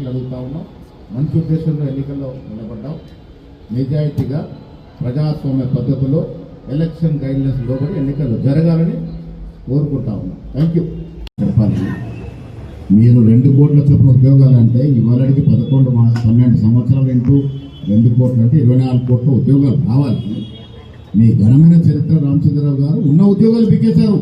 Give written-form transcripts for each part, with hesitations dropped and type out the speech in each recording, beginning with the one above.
ప్రశ్నలు అడుగుతా ఉన్నాం. మంచి ఉద్దేశంలో ఎన్నికల్లో నిలబడ్డాం. నిజాయితీగా ప్రజాస్వామ్య పద్ధతిలో ఎలక్షన్ గైడ్లైన్స్ లోబడి ఎన్నికలు జరగాలని కోరుకుంటా ఉన్నాం. Thank you. చెప్పాలి, మీరు 2 కోట్ల చొప్పున ఉద్యోగాలు అంటే ఇవాళకి 12 సంవత్సరాలు ఇంటూ 2 కోట్లు అంటే 24 కోట్ల ఉద్యోగాలు కావాలి. మీ ఘనమైన చరిత్ర రామచంద్రరావు గారు ఉన్న ఉద్యోగాలు పీకేశారు.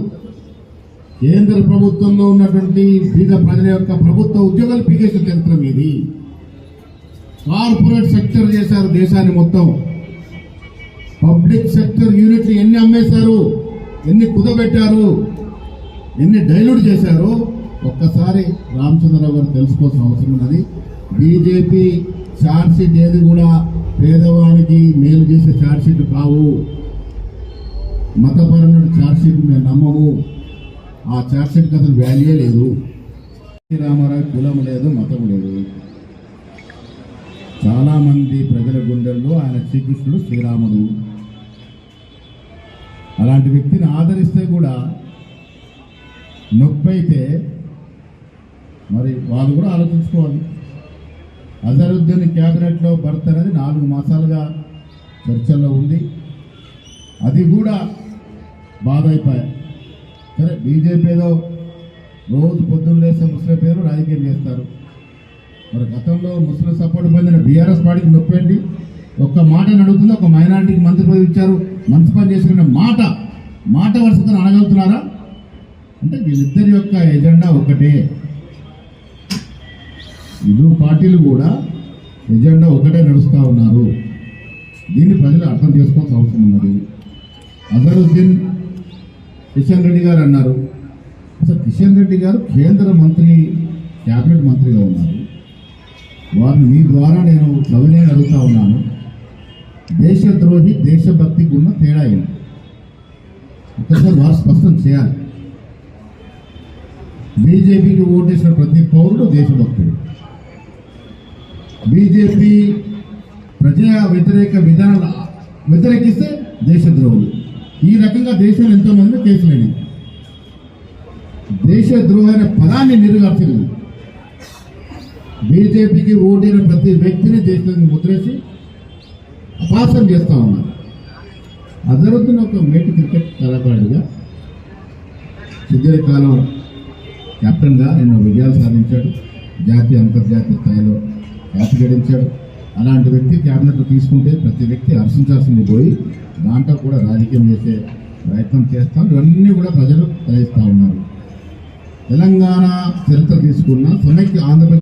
కేంద్ర ప్రభుత్వంలో ఉన్నటువంటి బీద ప్రజల యొక్క ప్రభుత్వ ఉద్యోగాలు పీకేసిన చరిత్ర మీది. కార్పొరేట్ సెక్టర్ చేశారు దేశాన్ని మొత్తం. పబ్లిక్ సెక్టర్ యూనిట్లు ఎన్ని అమ్మేశారు, ఎన్ని కుదబెట్టారు, ఎన్ని డైల్యూట్ చేశారో ఒక్కసారి రామచంద్రరావు గారు తెలుసుకోవాల్సిన అవసరం ఉన్నది. బీజేపీ ఛార్జ్షీట్ ఏది కూడా పేదవానికి మేలు చేసే ఛార్జ్షీట్ కావు. మతపరమైన ఛార్జ్షీట్ మేము నమ్మము. ఆ ఛార్జ్షీట్కి అసలు వాల్యూ లేదు. శ్రీరామారావు కులం లేదు, మతం లేదు. చాలా మంది ప్రజల గుండెల్లో ఆయన శ్రీకృష్ణుడు, శ్రీరాముడు. అలాంటి వ్యక్తిని ఆదరిస్తే కూడా నొప్పి అయితే మరి వాళ్ళు కూడా ఆలోచించుకోవాలి. అజరుద్దీన్ క్యాబినెట్లో భర్త అనేది 4 మాసాలుగా చర్చల్లో ఉంది. అది కూడా బాధ అయిపోయాయి. సరే, బీజేపీ ఏదో రోజు పొద్దున్న లేస్తే ముస్లిం పేరు రాజకీయం చేస్తారు. మరి గతంలో ముస్లిం సపోర్ట్ పొందిన బీఆర్ఎస్ పార్టీకి నొప్పండి. ఒక్క మాటను అడుగుతుంది, ఒక మైనారిటీకి మంత్రి పదవి ఇచ్చారు, మంచి పని చేసుకున్న మాట వరుసతో అనగలుగుతున్నారా? అంటే వీళ్ళిద్దరి యొక్క ఎజెండా ఒకటే. ఇరు పార్టీలు కూడా ఎజెండా ఒకటే నడుస్తూ ఉన్నారు. దీన్ని ప్రజలు అర్థం చేసుకోవాల్సిన అవసరం ఉన్నది. అజరుద్దీన్ కిషన్ రెడ్డి గారు అన్నారు. అసలు కిషన్ రెడ్డి గారు కేంద్ర మంత్రి, క్యాబినెట్ మంత్రిగా ఉన్నారు. వారిని మీ ద్వారా నేను సవినయంగా అడుగుతా ఉన్నాను. దేశద్రోహి, దేశభక్తికి ఉన్న తేడా ఏంటి? ఒకసారి వారు స్పష్టం చేయాలి. బీజేపీకి ఓటేసిన ప్రతి పౌరుడు దేశభక్తుడు. బీజేపీ ప్రజా వ్యతిరేక విధానాలు వ్యతిరేకిస్తే దేశద్రోహులు. ఈ రకంగా దేశంలో ఎంతోమంది కేసులైనవి. దేశద్రోహి అనే పదాన్ని నిరుగార్చలేదు. బీజేపీకి ఓటైన ప్రతి వ్యక్తిని దేశాన్ని ముద్రేసి అపాసం చేస్తూ ఉన్నారు. అజరుద్దీన్ ఒక మేటి క్రికెట్ కళాకారుడిగా సుదీర్ఘకాలం కెప్టెన్గా ఎన్నో విజయాలు సాధించాడు. జాతీయ, అంతర్జాతీయ స్థాయిలో ఖ్యాతి గడించాడు. అలాంటి వ్యక్తి క్యాబినెట్ తీసుకుంటే ప్రతి వ్యక్తి హర్షించాల్సింది పోయి దాంట్లో కూడా రాజకీయం చేసే ప్రయత్నం చేస్తాం. ఇవన్నీ కూడా ప్రజలు గ్రహిస్తూ ఉన్నారు. తెలంగాణ చరిత్ర తీసుకున్న సమైక్య ఆంధ్రప్రదేశ్